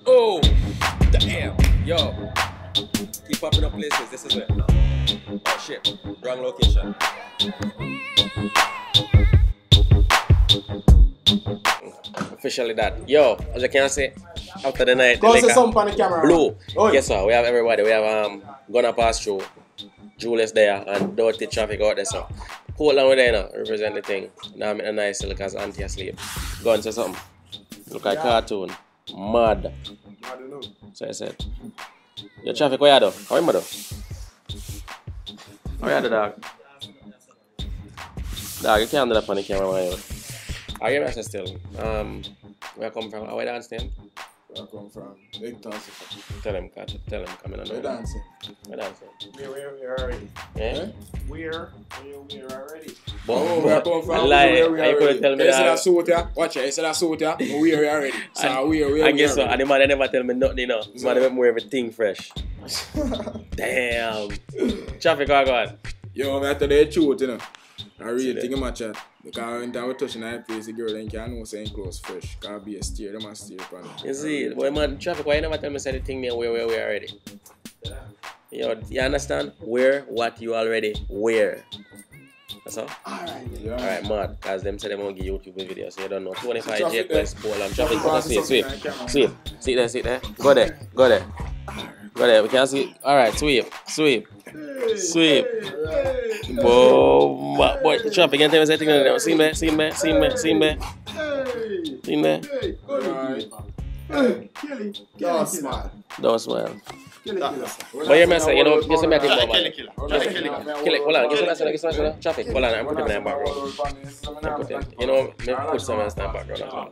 Oh, damn, yo. Keep popping up places, this is it. Oh shit, wrong location. Officially that. Yo, as you can see, after the night, go see some on the camera. Blue. Guess what? We have everybody. We have gonna pass through. Julius there and dirty traffic out there. So Portland with there now, represent the thing. Now I'm in a nice look as auntie asleep. Go and say something. Look like cartoon. Mad. So I said. Your traffic, where you do? How are you, though? How are you, dog? Dog, you can't do that on the camera, man. Are you here still? Where I come from? Where you dancing? Where I come from? Big dancing. Tell him, come in and where dancing? Where dancing? We're already. Yeah? We're already. Oh, where I come from? I couldn't tell me that. You said that. I suit ya? Watch it, you said I suit ya? We're already. So we're I guess so. And the man never tell me nothing, you know. The man make more everything fresh. Damn. Traffic, how go on? Yo, I'm after the truth, you know. I really think I'm a chat. Because when I was touching that place, the girl then can't know saying clothes fresh. Because be a steer, them a steer from it. You see, boy man, traffic, why you never tell me say the thing there where we already? Yo, you understand? Where, what you already wear. That's all? Alright, yeah. Alright, mad. Because them say they won't give YouTube videos, so you don't know. 25 J Quest, Poland, traffic, sweep. See there. Go there. Go there. We can see. Alright, sweep. Boom. Boy, the traffic, you tell me something there. See me. Don't smile. But you say, you know, you see me at the moment. Kill it. Hold on, get some traffic. Hold on, I'm putting it in the background. You know, me put some in the background as well.